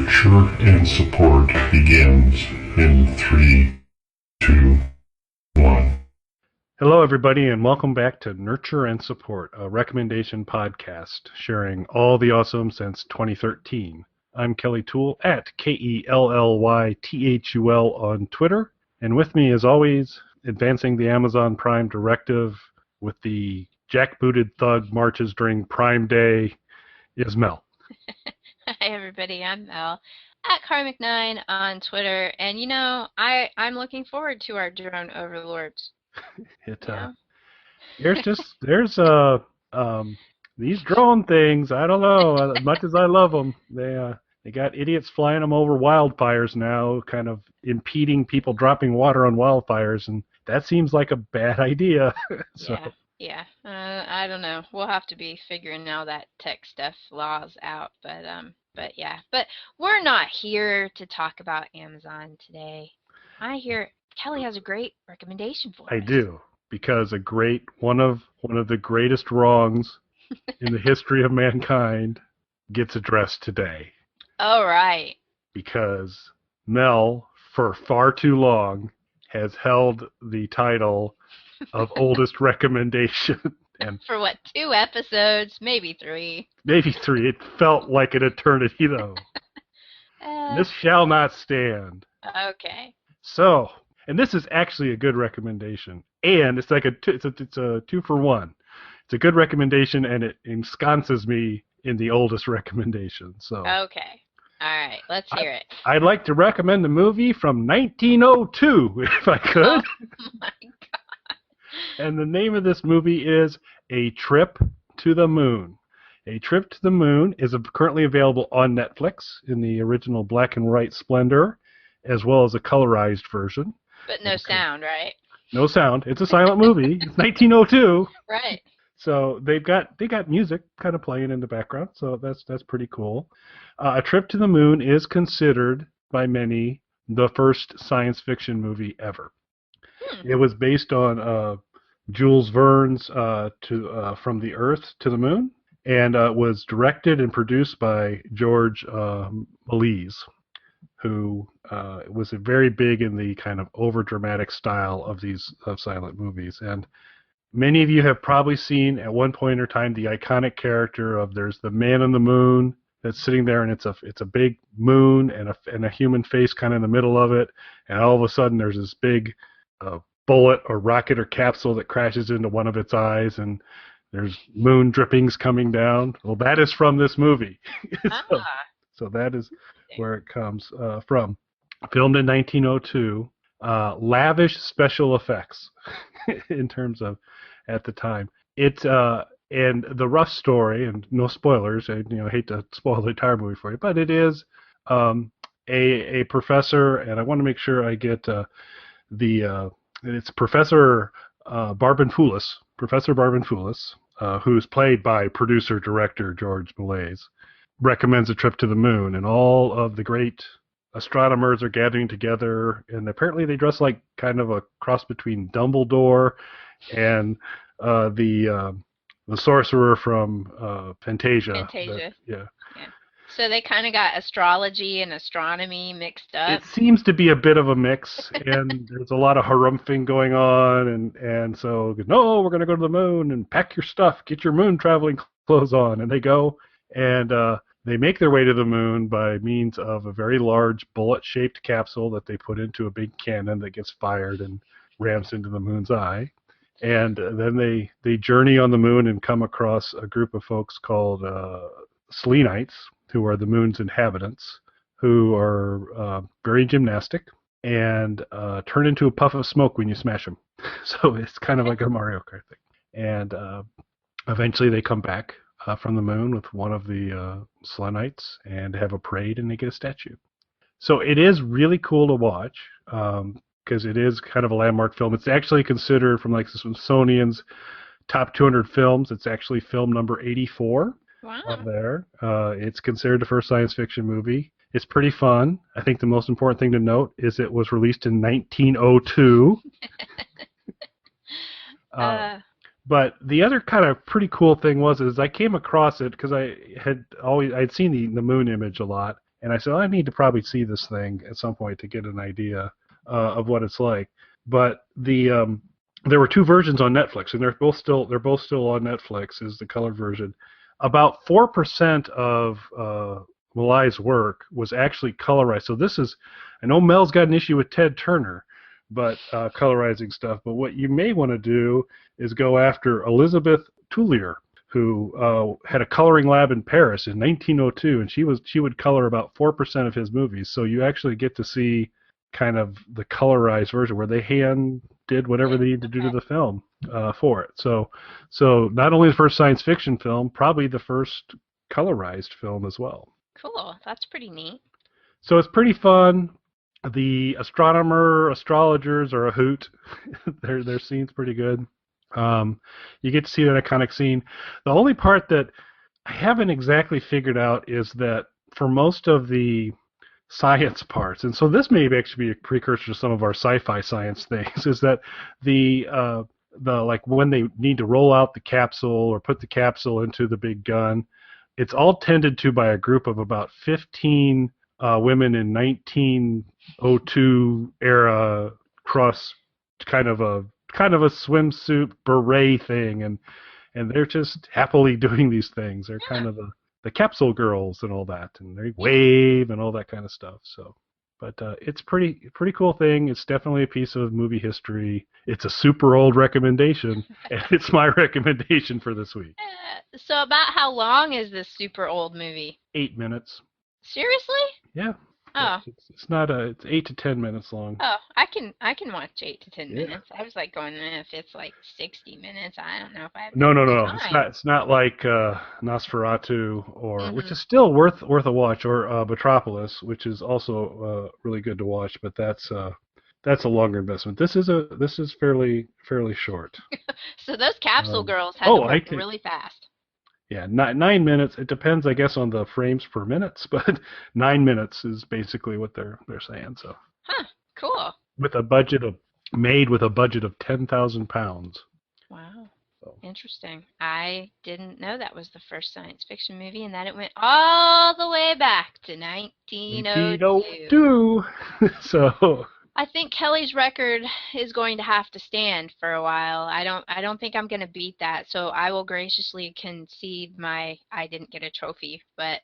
Nurture and support begins in 3, 2, 1. Hello, everybody, and welcome back to Nurture and Support, a recommendation podcast sharing all the awesome since 2013. I'm Kelly Toole at KELLYTHUL on Twitter, and with me, as always, advancing the Amazon Prime directive with the jackbooted thug marches during Prime Day is Mel. Hi everybody, I'm Mel at Karmic9 on Twitter, and I'm looking forward to our drone overlords. There's these drone things. I don't know. As much as I love them, they got idiots flying them over wildfires now, kind of impeding people dropping water on wildfires, and that seems like a bad idea. Yeah. I don't know. We'll have to be figuring all that tech stuff laws out, but we're not here to talk about Amazon today. I hear Kelly has a great recommendation for us. I do, because one of the greatest wrongs in the history of mankind gets addressed today. All right. Because Mel, for far too long, has held the title of oldest recommendation. And for what, 2 episodes? Maybe 3. Maybe 3. It felt like an eternity, though. This shall not stand. Okay. So, and this is actually a good recommendation, and it's like it's a 2-for-1. It's a good recommendation, and it ensconces me in the oldest recommendation. So. Okay. All right. Let's hear it. I'd like to recommend a movie from 1902, if I could. Oh my God. And the name of this movie is A Trip to the Moon. A Trip to the Moon is currently available on Netflix in the original black and white splendor, as well as a colorized version. But no sound, right? No sound. It's a silent movie. It's 1902. Right. So they got music kind of playing in the background, so that's pretty cool. A Trip to the Moon is considered by many the first science fiction movie ever. It was based on Jules Verne's From the Earth to the Moon, and was directed and produced by Georges Melies, who was very big in the kind of over-dramatic style of silent movies. And many of you have probably seen at one point or time the iconic character of there's the man on the moon that's sitting there, and it's a big moon and a human face kind of in the middle of it, and all of a sudden there's this big bullet or rocket or capsule that crashes into one of its eyes, and there's moon drippings coming down. Well, that is from this movie. So that is where it comes from. Filmed in 1902, lavish special effects in terms of at the time. And the rough story, and no spoilers, I hate to spoil the entire movie for you, but it is a professor, and I want to make sure I get it's Professor Barbenfoulis, who's played by producer-director Georges Melies, recommends a trip to the moon, and all of the great astronomers are gathering together, and apparently they dress like kind of a cross between Dumbledore and the sorcerer from Fantasia. Yeah. So they kind of got astrology and astronomy mixed up. It seems to be a bit of a mix, and there's a lot of harumphing going on, and so, no, we're going to go to the moon, and pack your stuff, get your moon traveling clothes on, and they go, and they make their way to the moon by means of a very large bullet-shaped capsule that they put into a big cannon that gets fired and rams into the moon's eye. And then they journey on the moon and come across a group of folks called Selenites, who are the moon's inhabitants, who are very gymnastic and turn into a puff of smoke when you smash them. So it's kind of like a Mario Kart thing. And eventually they come back from the moon with one of the Selenites and have a parade, and they get a statue. So it is really cool to watch because it is kind of a landmark film. It's actually considered from like the Smithsonian's top 200 films. It's actually film number 84. Wow. On there. It's considered the first science fiction movie. It's pretty fun. I think the most important thing to note is it was released in 1902. But the other kind of pretty cool thing is I came across it because I'd seen the moon image a lot, And I said, I need to probably see this thing at some point to get an idea of what it's like. But there were two versions on Netflix, and they're both still on Netflix. Is the color version. About 4% of Melies' work was actually colorized. So this is, I know Mel's got an issue with Ted Turner, but colorizing stuff. But what you may want to do is go after Elizabeth Toulier, who had a coloring lab in Paris in 1902, and she would color about 4% of his movies. So you actually get to see kind of the colorized version where they hand did whatever they needed to do to the film for it. So not only the first science fiction film, probably the first colorized film as well. Cool. That's pretty neat. So it's pretty fun. The astrologers are a hoot. Their scene's pretty good. You get to see that iconic scene. The only part that I haven't exactly figured out is that for most of the science parts, and so this may actually be a precursor to some of our sci-fi science things, is that the like when they need to roll out the capsule or put the capsule into the big gun, it's all tended to by a group of about 15 women in 1902 era cross kind of a swimsuit beret thing, and they're just happily doing these things. They're kind of the capsule girls and all that, and they wave and all that kind of stuff. So, but it's pretty cool thing. It's definitely a piece of movie history. It's a super old recommendation, and it's my recommendation for this week. So about how long is this super old movie? 8 minutes. Seriously? Yeah. Oh. It's not it's 8 to 10 minutes long. Oh, I can watch 8 to 10 minutes. I was like going, if it's like 60 minutes, I don't know if I have No. time. It's not like Nosferatu, or which is still worth a watch, or Metropolis, which is also really good to watch, but that's a longer investment. This is fairly short. So those capsule girls had to work really fast. Yeah, 9 minutes. It depends, I guess, on the frames per minute, but 9 minutes is basically what they're saying. So. Huh. Cool. Made with a budget of £10,000. Wow. So. Interesting. I didn't know that was the first science fiction movie, and that it went all the way back to 1902. So. I think Kelly's record is going to have to stand for a while. I don't think I'm going to beat that, so I will graciously concede I didn't get a trophy, but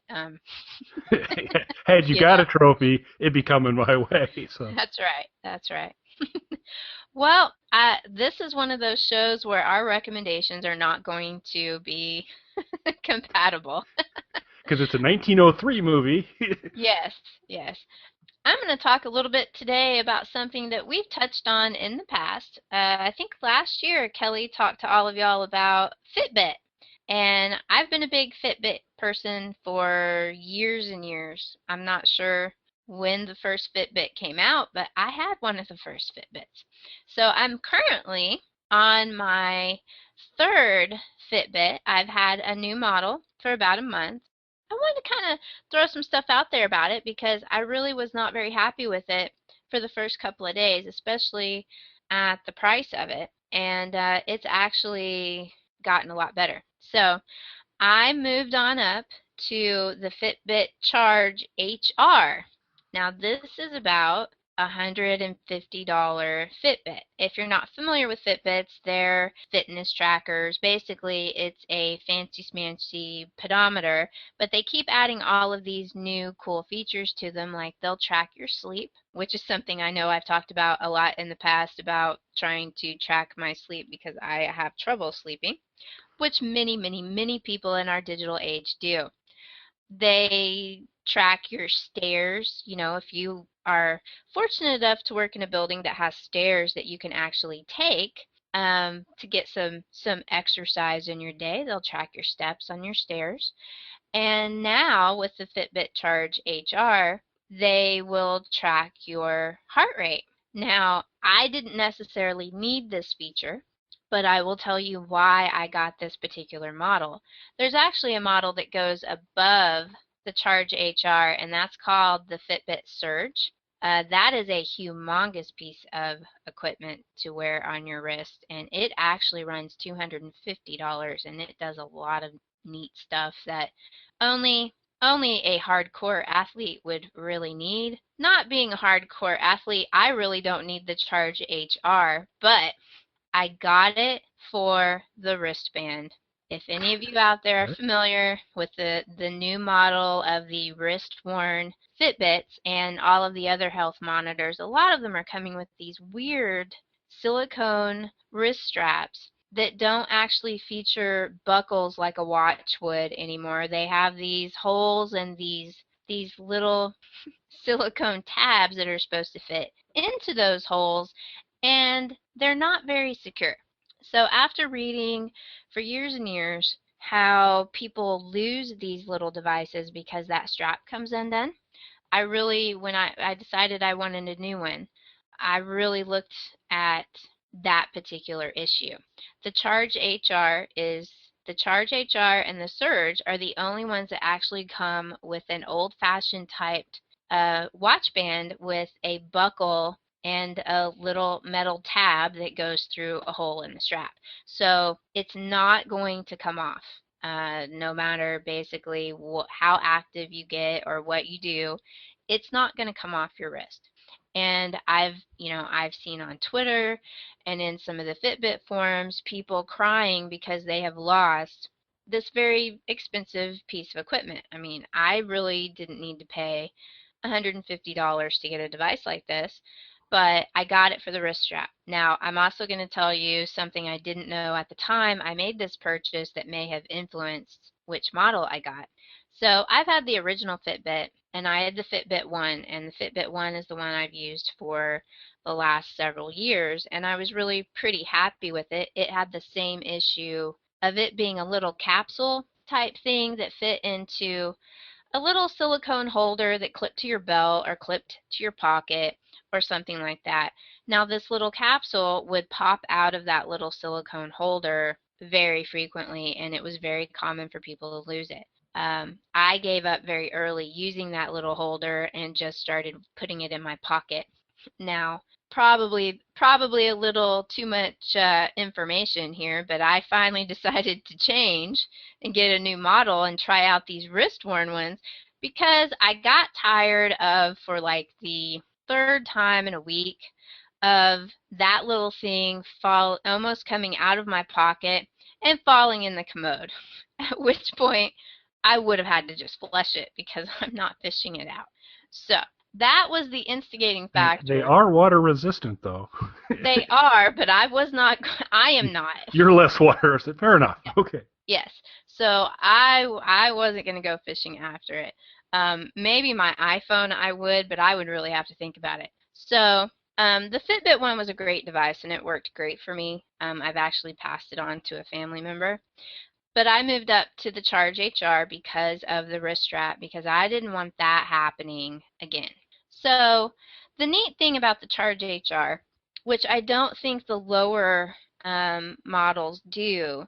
had you got a trophy, it'd be coming my way. So. That's right. Well, this is one of those shows where our recommendations are not going to be compatible. Because it's a 1903 movie. Yes. I'm going to talk a little bit today about something that we've touched on in the past. I think last year Kelly talked to all of y'all about Fitbit. And I've been a big Fitbit person for years and years. I'm not sure when the first Fitbit came out, but I had one of the first Fitbits. So I'm currently on my third Fitbit. I've had a new model for about a month. I wanted to kind of throw some stuff out there about it because I really was not very happy with it for the first couple of days, especially at the price of it. And it's actually gotten a lot better. So I moved on up to the Fitbit Charge HR. Now this is about $150 Fitbit. If you're not familiar with Fitbits, they're fitness trackers. Basically, it's a fancy-smancy pedometer, but they keep adding all of these new cool features to them, like they'll track your sleep, which is something I know I've talked about a lot in the past about trying to track my sleep because I have trouble sleeping, which many people in our digital age do. They track your stairs. If you are fortunate enough to work in a building that has stairs that you can actually take to get some exercise in your day, they'll track your steps on your stairs. And now with the Fitbit Charge HR, they will track your heart rate. Now, I didn't necessarily need this feature, but I will tell you why I got this particular model. There's actually a model that goes above the Charge HR, and that's called the Fitbit Surge. That is a humongous piece of equipment to wear on your wrist, and it actually runs $250, and it does a lot of neat stuff that only only a hardcore athlete would really need. Not being a hardcore athlete, I really don't need the Charge HR, but I got it for the wristband. If any of you out there are Okay. familiar with the new model of the wrist-worn Fitbits and all of the other health monitors, a lot of them are coming with these weird silicone wrist straps that don't actually feature buckles like a watch would anymore. They have these holes and these little silicone tabs that are supposed to fit into those holes, and they're not very secure. So after reading for years and years how people lose these little devices because that strap comes undone, I really, when I decided I wanted a new one, I really looked at that particular issue. The Charge HR is the Charge HR and the Surge are the only ones that actually come with an old-fashioned typed watch band with a buckle and a little metal tab that goes through a hole in the strap. So it's not going to come off. No matter basically how active you get or what you do, it's not going to come off your wrist. And I've seen on Twitter and in some of the Fitbit forums people crying because they have lost this very expensive piece of equipment. I mean, I really didn't need to pay $150 to get a device like this, but I got it for the wrist strap. Now, I'm also going to tell you something I didn't know at the time I made this purchase that may have influenced which model I got. So I've had the original Fitbit, and I had the Fitbit 1, and the Fitbit 1 is the one I've used for the last several years, and I was really pretty happy with it. It had the same issue of it being a little capsule type thing that fit into a little silicone holder that clipped to your belt or clipped to your pocket or something like that. Now, this little capsule would pop out of that little silicone holder very frequently, and it was very common for people to lose it. I gave up very early using that little holder and just started putting it in my pocket. Now, probably a little too much information here, but I finally decided to change and get a new model and try out these wrist-worn ones because I got tired of, for like the third time in a week, of that little thing almost coming out of my pocket and falling in the commode. At which point I would have had to just flush it because I'm not fishing it out. So that was the instigating They factor. are water resistant, though. They are, but I was not. I am not. You're less water resistant. Fair enough. Okay. Yes. So I wasn't gonna go fishing after it. Maybe my iPhone I would, but I would really have to think about it. So the Fitbit one was a great device and it worked great for me. I've actually passed it on to a family member. But I moved up to the Charge HR because of the wrist strap because I didn't want that happening again. So the neat thing about the Charge HR, which I don't think the lower models do,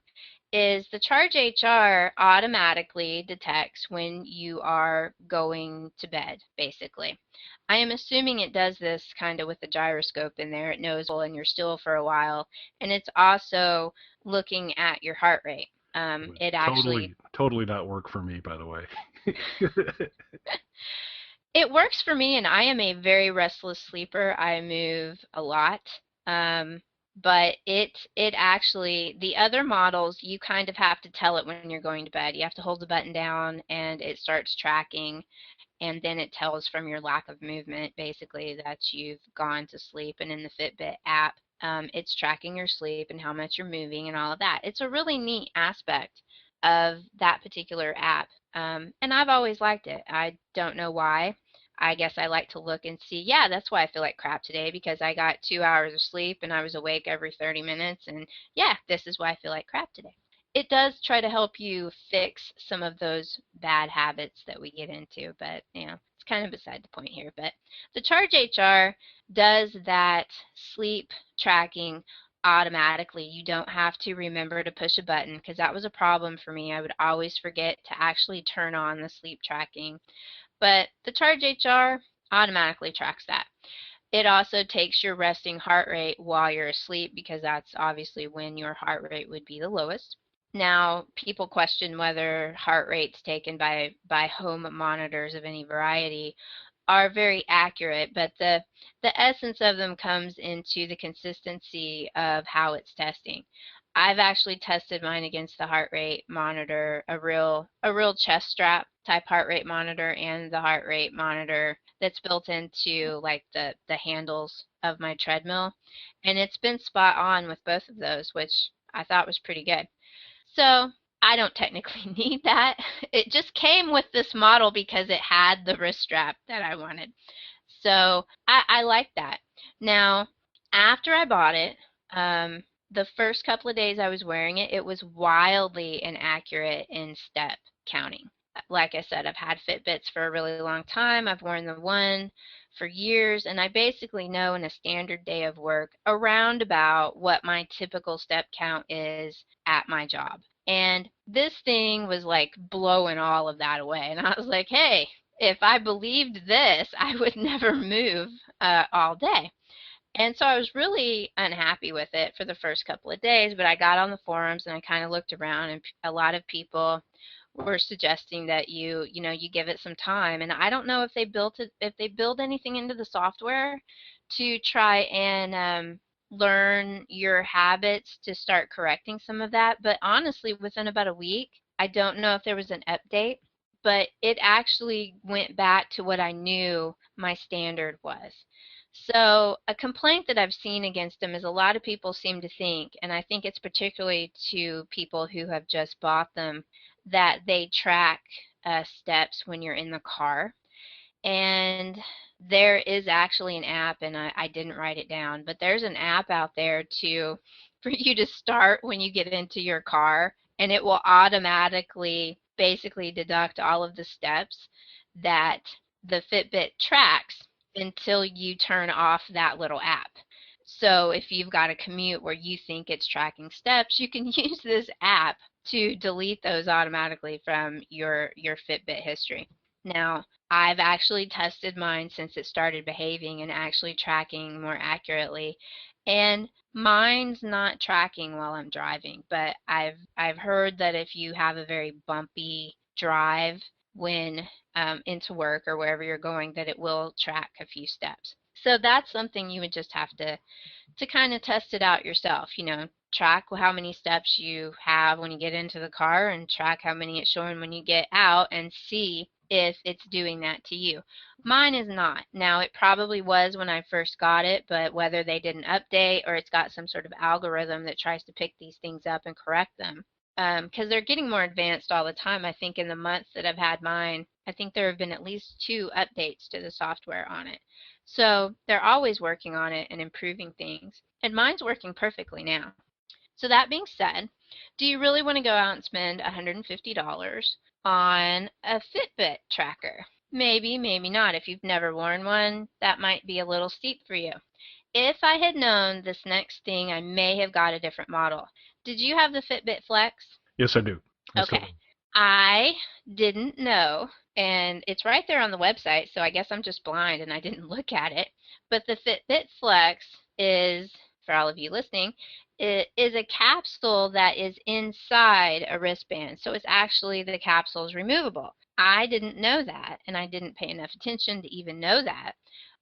is the Charge HR automatically detects when you are going to bed, basically. I am assuming it does this kind of with the gyroscope in there. It knows when you're still for a while, and it's also looking at your heart rate. It actually Totally not work for me, by the way. it works for me, and I am a very restless sleeper. I move a lot. But it actually, the other models, you kind of have to tell it when you're going to bed. You have to hold the button down and it starts tracking, and then it tells from your lack of movement basically that you've gone to sleep. And in the Fitbit app, it's tracking your sleep and how much you're moving and all of that. It's a really neat aspect of that particular app. And I've always liked it. I don't know why. I guess I like to look and see, yeah, that's why I feel like crap today because I got 2 hours of sleep and I was awake every 30 minutes. And yeah, this is why I feel like crap today. It does try to help you fix some of those bad habits that we get into, but it's kind of beside the point here. But the Charge HR does that sleep tracking automatically. You don't have to remember to push a button because that was a problem for me. I would always forget to actually turn on the sleep tracking. But the Charge HR automatically tracks that. It also takes your resting heart rate while you're asleep because that's obviously when your heart rate would be the lowest. Now, people question whether heart rates taken by home monitors of any variety are very accurate, but the essence of them comes into the consistency of how it's testing. I've actually tested mine against the heart rate monitor, a real chest strap type heart rate monitor, and the heart rate monitor that's built into like the handles of my treadmill, and it's been spot on with both of those, which I thought was pretty good. So I don't technically need that. It just came with this model because it had the wrist strap that I wanted. So I like that. Now, after I bought it, the first couple of days I was wearing it, it was wildly inaccurate in step counting. Like I said, I've had Fitbits for a really long time. I've worn the one for years, and I basically know in a standard day of work around about what my typical step count is at my job. And this thing was like blowing all of that away. And I was like, hey, if I believed this, I would never move all day. And so I was really unhappy with it for the first couple of days, but I got on the forums and I kind of looked around, and a lot of people were suggesting that you give it some time. And I don't know if they build anything into the software to try and learn your habits to start correcting some of that. But honestly, within about a week, I don't know if there was an update, but it actually went back to what I knew my standard was. So a complaint that I've seen against them is a lot of people seem to think, and I think it's particularly to people who have just bought them, that they track steps when you're in the car. And there is actually an app, and I didn't write it down, but there's an app out there to for you to start when you get into your car, and it will automatically basically deduct all of the steps that the Fitbit tracks until you turn off that little app. So if you've got a commute where you think it's tracking steps, you can use this app to delete those automatically from your Fitbit history. Now, I've actually tested mine since it started behaving and actually tracking more accurately. And mine's not tracking while I'm driving, but I've heard that if you have a very bumpy drive when into work or wherever you're going, that it will track a few steps. So that's something you would just have to kind of test it out yourself. Track how many steps you have when you get into the car and track how many it's showing when you get out and see if it's doing that to you. Mine is not. Now, it probably was when I first got it, but whether they did an update or it's got some sort of algorithm that tries to pick these things up and correct them, because they're getting more advanced all the time. I think in the months that I've had mine, I think there have been at least 2 updates to the software on it. So they're always working on it and improving things. And mine's working perfectly now. So that being said, do you really want to go out and spend $150 on a Fitbit tracker? Maybe, maybe not. If you've never worn one, that might be a little steep for you. If I had known this next thing, I may have got a different model. Did you have the Fitbit Flex? Yes, I do. Okay. I didn't know, and it's right there on the website, so I guess I'm just blind and I didn't look at it. But the Fitbit Flex is, for all of you listening, it is a capsule that is inside a wristband. So it's actually, the capsule is removable. I didn't know that, and I didn't pay enough attention to even know that.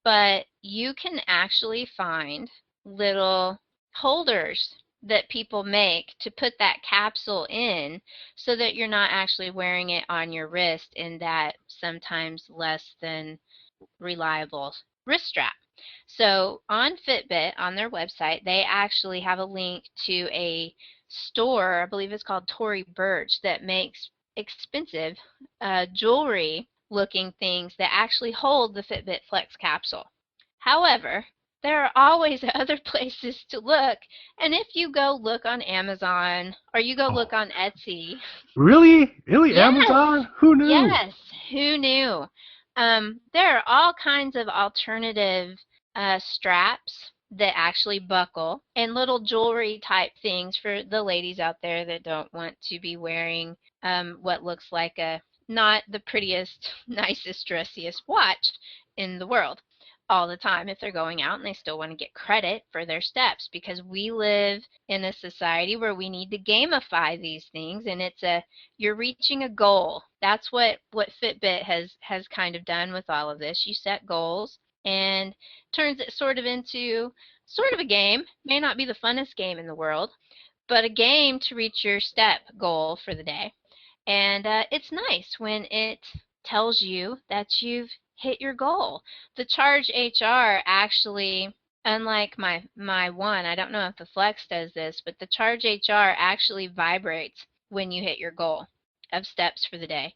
But you can actually find little holders that people make to put that capsule in so that you're not actually wearing it on your wrist in that sometimes less than reliable wrist strap. So on Fitbit, on their website, they actually have a link to a store, I believe it's called Tory Burch, that makes expensive jewelry looking things that actually hold the Fitbit Flex capsule. However, there are always other places to look, and if you go look on Amazon or you go look on Etsy. Really? Really? Yes. Amazon? Who knew? Yes, who knew? There are all kinds of alternative straps that actually buckle, and little jewelry type things for the ladies out there that don't want to be wearing what looks like not the prettiest, nicest, dressiest watch in the world. all the time if they're going out and they still want to get credit for their steps, because we live in a society where we need to gamify these things, and you're reaching a goal. That's what Fitbit has kind of done with all of this. You set goals and turns it sort of into sort of a game. May not be the funnest game in the world, but a game to reach your step goal for the day. And it's nice when it tells you that you've hit your goal. The Charge HR actually, unlike my one, I don't know if the Flex does this, but the Charge HR actually vibrates when you hit your goal of steps for the day.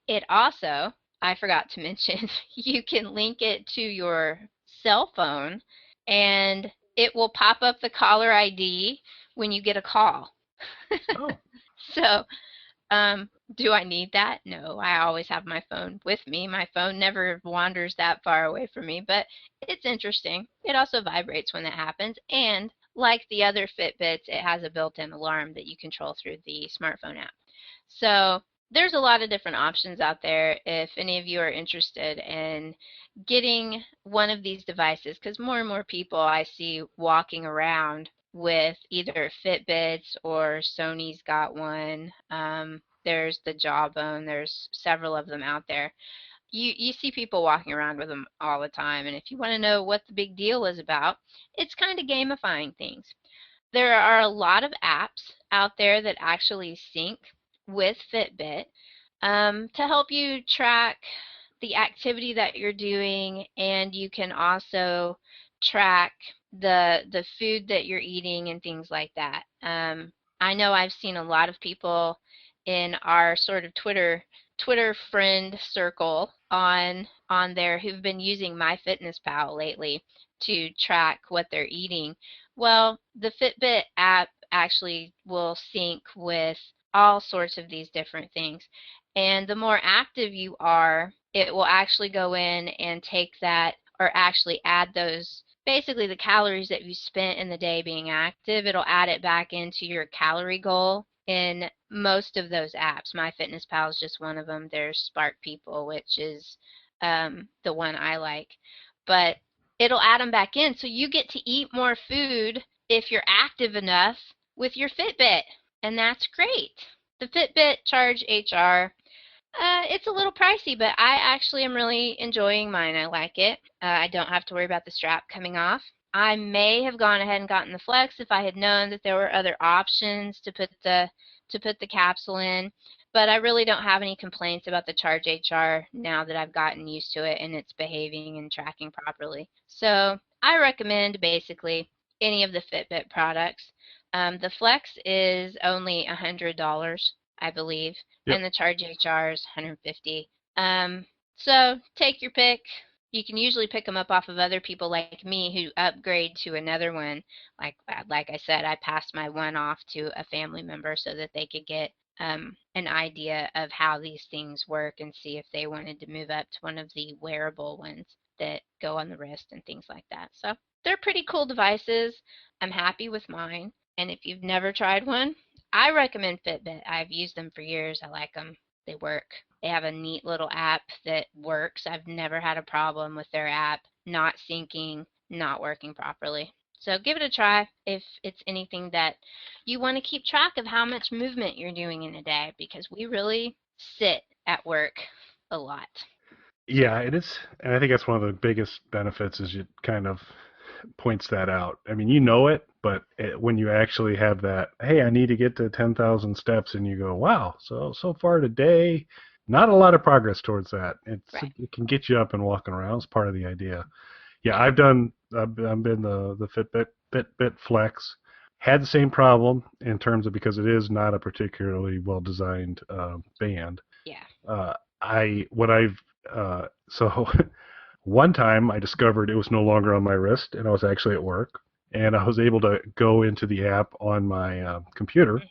It also, I forgot to mention, you can link it to your cell phone and it will pop up the caller ID when you get a call. Oh. So do I need that? No, I always have my phone with me. My phone never wanders that far away from me, but it's interesting. It also vibrates when that happens, and like the other Fitbits, it has a built-in alarm that you control through the smartphone app. So there's a lot of different options out there if any of you are interested in getting one of these devices, because more and more people I see walking around with either Fitbits or Sony's got one. There's the Jawbone. There's several of them out there. You see people walking around with them all the time, and if you want to know what the big deal is about, it's kind of gamifying things. There are a lot of apps out there that actually sync with Fitbit to help you track the activity that you're doing, and you can also track the food that you're eating and things like that. I know I've seen a lot of people in our sort of Twitter friend circle on there who've been using MyFitnessPal lately to track what they're eating. Well, the Fitbit app actually will sync with all sorts of these different things. And the more active you are, it will actually go in and take that, or actually add those, basically the calories that you spent in the day being active, it'll add it back into your calorie goal in most of those apps. MyFitnessPal is just one of them. There's Spark People, which is the one I like. But it'll add them back in, so you get to eat more food if you're active enough with your Fitbit, and that's great. The Fitbit Charge HR, it's a little pricey, but I actually am really enjoying mine. I like it. I don't have to worry about the strap coming off. I may have gone ahead and gotten the Flex if I had known that there were other options to put the capsule in, but I really don't have any complaints about the Charge HR now that I've gotten used to it and it's behaving and tracking properly. So I recommend basically any of the Fitbit products. The Flex is only $100, I believe, Yep. and the Charge HR is $150. So take your pick. You can usually pick them up off of other people like me who upgrade to another one. Like I said, I passed my one off to a family member so that they could get an idea of how these things work and see if they wanted to move up to one of the wearable ones that go on the wrist and things like that. So they're pretty cool devices. I'm happy with mine. And if you've never tried one, I recommend Fitbit. I've used them for years. I like them. They work. They have a neat little app that works. I've never had a problem with their app not syncing, not working properly. So give it a try if it's anything that you want to keep track of how much movement you're doing in a day, because we really sit at work a lot. Yeah, it is, and I think that's one of the biggest benefits is it kind of points that out. I mean, you know it, but when you actually have that, hey, I need to get to 10,000 steps, and you go, wow, so far today, not a lot of progress towards that. Right. It can get you up and walking around. It's part of the idea. Yeah, I've been the Fitbit Flex. Had the same problem in terms of, because it is not a particularly well designed band. Yeah. So one time I discovered it was no longer on my wrist, and I was actually at work, and I was able to go into the app on my computer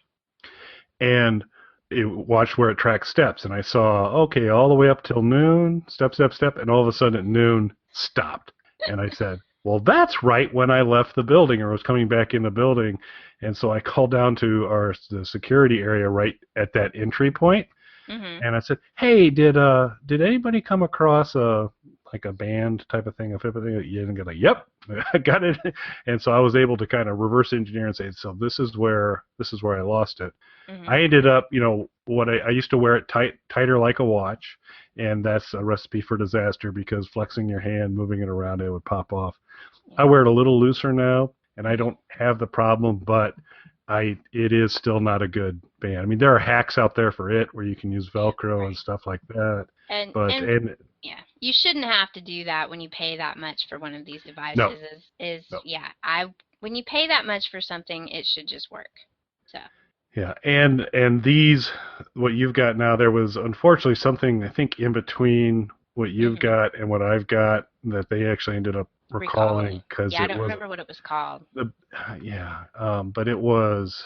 and watch where it tracks steps, and I saw, okay, all the way up till noon, step, and all of a sudden at noon, stopped. And I said, well, that's right when I left the building or was coming back in the building. And so I called down to the security area right at that entry point. Mm-hmm. And I said, hey, did anybody come across a like a band type of thing, a Fitbit thing, you didn't get like, yep, I got it. And so I was able to kind of reverse engineer and say, so this is where I lost it. Mm-hmm. I ended up, what I used to wear it tighter like a watch, and that's a recipe for disaster because flexing your hand, moving it around, it would pop off. I wear it a little looser now, and I don't have the problem, but it is still not a good band. I mean, there are hacks out there for it where you can use Velcro and stuff like that. And yeah, you shouldn't have to do that when you pay that much for one of these devices. No. When you pay that much for something, it should just work. So. Yeah, and these, what you've got now, there was unfortunately something I think in between what you've got and what I've got that they actually ended up recalling because I don't remember what it was called. But it was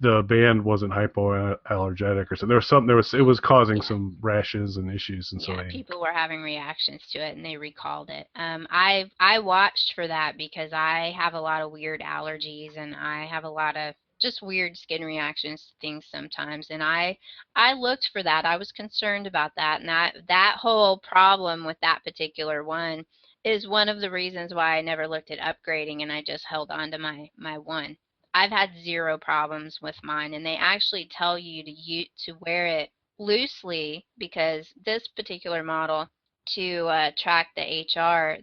the band wasn't hypoallergenic or something. It was causing some rashes and issues, and so people were having reactions to it, and they recalled it. I watched for that because I have a lot of weird allergies, and I have a lot of just weird skin reactions to things sometimes, and I looked for that. I was concerned about that, and that whole problem with that particular one is one of the reasons why I never looked at upgrading, and I just held on to my one. I've had zero problems with mine, and they actually tell you to wear it loosely because this particular model, to track the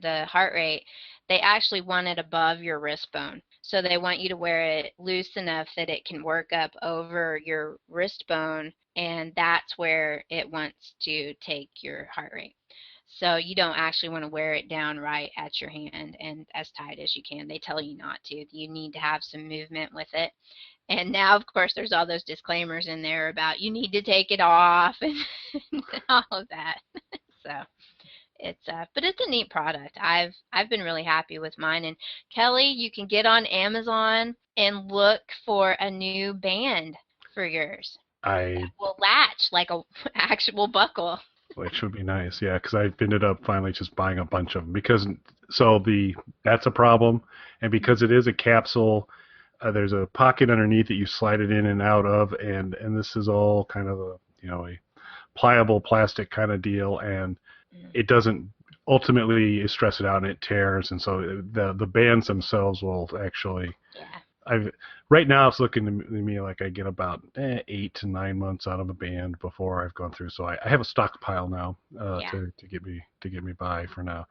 the heart rate, they actually want it above your wrist bone. So they want you to wear it loose enough that it can work up over your wrist bone, and that's where it wants to take your heart rate. So you don't actually want to wear it down right at your hand and as tight as you can. They tell you not to. You need to have some movement with it. And now, of course, there's all those disclaimers in there about you need to take it off and all of that. So but it's a neat product. I've been really happy with mine. And Kelly, you can get on Amazon and look for a new band for yours. That will latch like a actual buckle. Which would be nice, yeah, because I ended up finally just buying a bunch of them because that's a problem, and because it is a capsule, there's a pocket underneath that you slide it in and out of, and this is all kind of a pliable plastic kind of deal, and it doesn't ultimately stress it out and it tears, and so the bands themselves will actually. Yeah. Right now it's looking to me like I get about 8 to 9 months out of a band before I've gone through. So I have a stockpile now to get me by for now.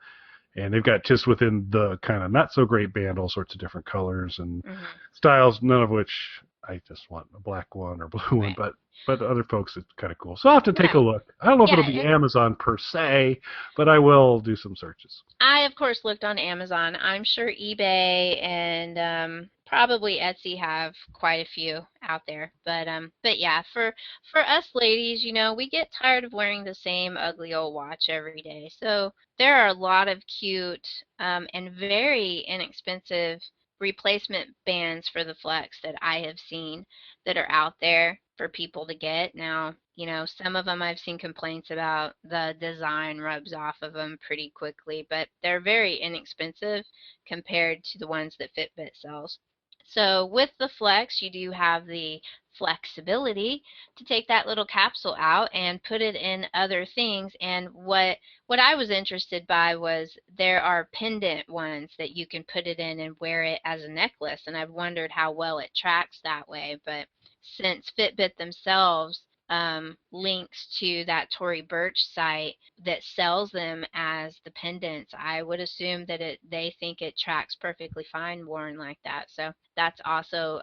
And they've got just within the kind of not so great band all sorts of different colors and styles, none of which I just want a black one or blue one, but other folks it's kind of cool. So I'll have to take a look. I don't know if it'll be Amazon per se, but I will do some searches. I of course looked on Amazon. I'm sure eBay and probably Etsy have quite a few out there. But yeah, for us ladies, we get tired of wearing the same ugly old watch every day. So there are a lot of cute and very inexpensive replacement bands for the Flex that I have seen that are out there for people to get. Now, some of them I've seen complaints about the design rubs off of them pretty quickly, but they're very inexpensive compared to the ones that Fitbit sells. So with the Flex, you do have the flexibility to take that little capsule out and put it in other things. And what I was interested by was there are pendant ones that you can put it in and wear it as a necklace. And I've wondered how well it tracks that way. But since Fitbit themselves links to that Tory Burch site that sells them as the pendants, I would assume that they think it tracks perfectly fine worn like that. So that's also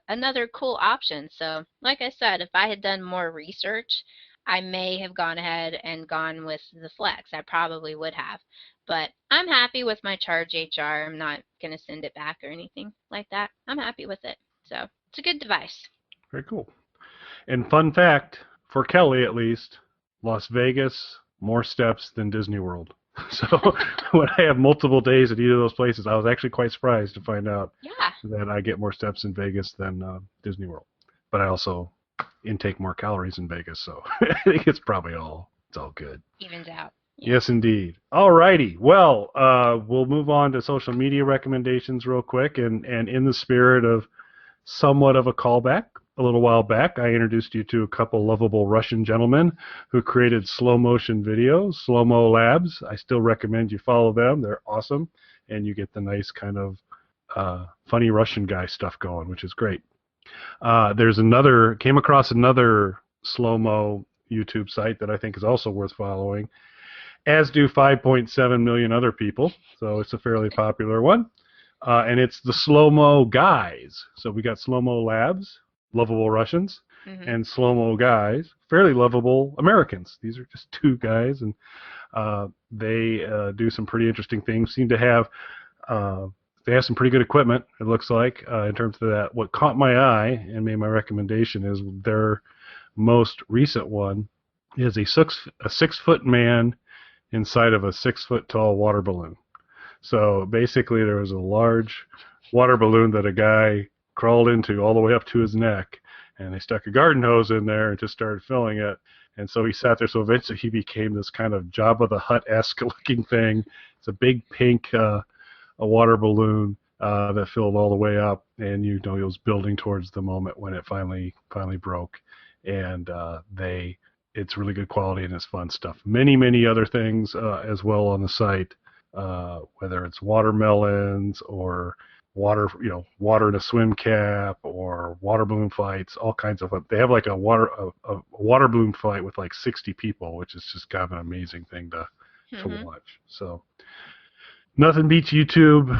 another cool option. So like I said, if I had done more research, I may have gone ahead and gone with the Flex. I probably would have. But I'm happy with my Charge HR. I'm not going to send it back or anything like that. I'm happy with it. So it's a good device. Very cool. And fun fact, for Kelly at least, Las Vegas, more steps than Disney World. So when I have multiple days at either of those places, I was actually quite surprised to find out that I get more steps in Vegas than Disney World. But I also intake more calories in Vegas, so I think it's all good. Evens out. Yeah. Yes, indeed. All righty. Well, we'll move on to social media recommendations real quick, and in the spirit of somewhat of a callback, a little while back, I introduced you to a couple lovable Russian gentlemen who created slow motion videos, Slow-Mo Labs. I still recommend you follow them. They're awesome, and you get the nice kind of funny Russian guy stuff going, which is great. Came across another slow-mo YouTube site that I think is also worth following, as do 5.7 million other people, so it's a fairly popular one. And it's the Slow-Mo Guys. So we got Slow-Mo Labs, lovable Russians, and Slow-Mo Guys, fairly lovable Americans. These are just two guys, and they do some pretty interesting things. They have some pretty good equipment, it looks like, in terms of that. What caught my eye and made my recommendation is their most recent one is a 6-foot man inside of a 6-foot tall water balloon. So basically there was a large water balloon that a guy crawled into all the way up to his neck, and they stuck a garden hose in there and just started filling it. And so he sat there. So eventually he became this kind of Jabba the Hutt-esque looking thing. It's a big pink a water balloon that filled all the way up, and it was building towards the moment when it finally broke. And it's really good quality and it's fun stuff. Many other things as well on the site, whether it's watermelons or water in a swim cap or water balloon fights, all kinds of fun. They have like a water balloon fight with like 60 people, which is just kind of an amazing thing to watch. So nothing beats YouTube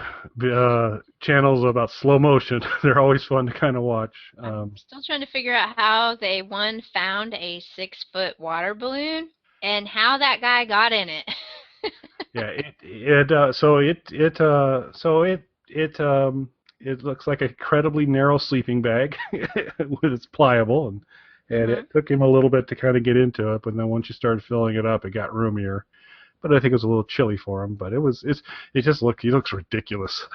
channels about slow motion. They're always fun to kind of watch. I'm still trying to figure out how they found a 6-foot water balloon and how that guy got in it. Yeah, it looks like an incredibly narrow sleeping bag with its pliable, and it took him a little bit to kind of get into it, but then once you started filling it up, it got roomier. But I think it was a little chilly for him. But he looks ridiculous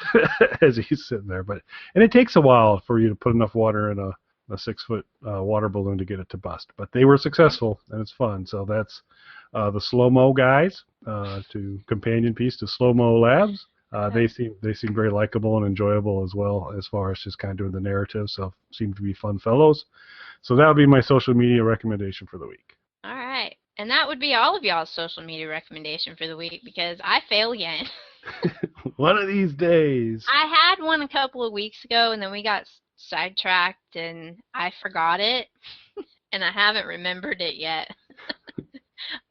as he's sitting there. And it takes a while for you to put enough water in a 6-foot water balloon to get it to bust. But they were successful, and it's fun. So that's the Slow-Mo Guys, to companion piece to Slow-Mo Labs. They seem very likable and enjoyable as well, as far as just kind of doing the narrative. So seem to be fun fellows. So that would be my social media recommendation for the week. All right. And that would be all of y'all's social media recommendation for the week, because I fail again. One of these days. I had one a couple of weeks ago, and then we got sidetracked, and I forgot it, and I haven't remembered it yet.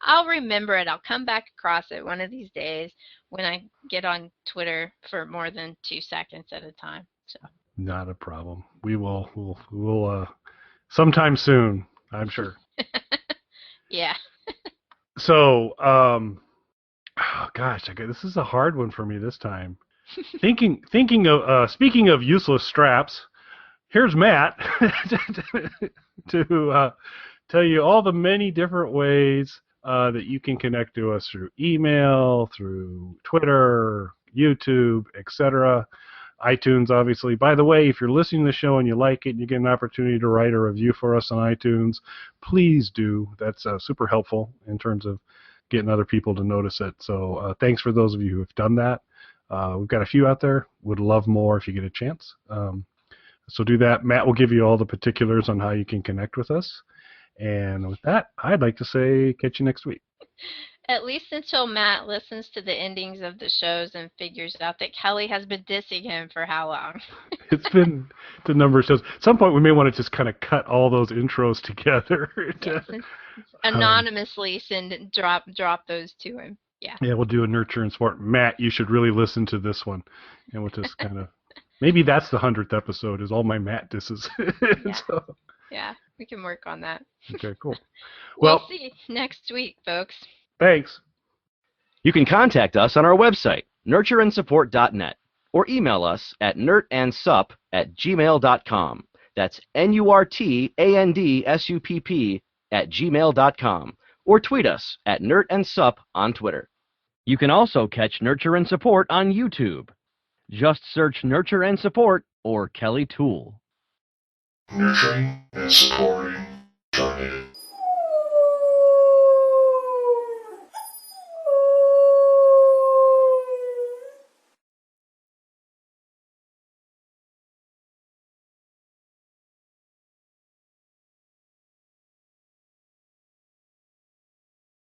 I'll remember it. I'll come back across it one of these days when I get on Twitter for more than 2 seconds at a time. So. Not a problem. We'll sometime soon, I'm sure. Yeah. So, this is a hard one for me this time. Speaking of useless straps, here's Matt to tell you all the many different ways that you can connect to us through email, through Twitter, YouTube, etc. iTunes, obviously. By the way, if you're listening to the show and you like it and you get an opportunity to write a review for us on iTunes, please do. That's super helpful in terms of getting other people to notice it. So thanks for those of you who have done that. We've got a few out there. Would love more if you get a chance. So do that. Matt will give you all the particulars on how you can connect with us. And with that, I'd like to say catch you next week. At least until Matt listens to the endings of the shows and figures out that Kelly has been dissing him for how long? It's been a number of shows. At some point, we may want to just kind of cut all those intros together. Yes, anonymously drop those to him. Yeah. Yeah, we'll do a nurture and support. Matt, you should really listen to this one. And we'll just kind of, maybe that's the 100th episode, is all my Matt disses. Yeah. Yeah, we can work on that. Okay, cool. We'll see next week, folks. Thanks. You can contact us on our website, nurtureandsupport.net, or email us at nurtandsupp@gmail.com. That's nurtandsupp@gmail.com, or tweet us at nurtandsupp on Twitter. You can also catch Nurture and Support on YouTube. Just search Nurture and Support or Kelly Toole. Nurturing and supporting Journey.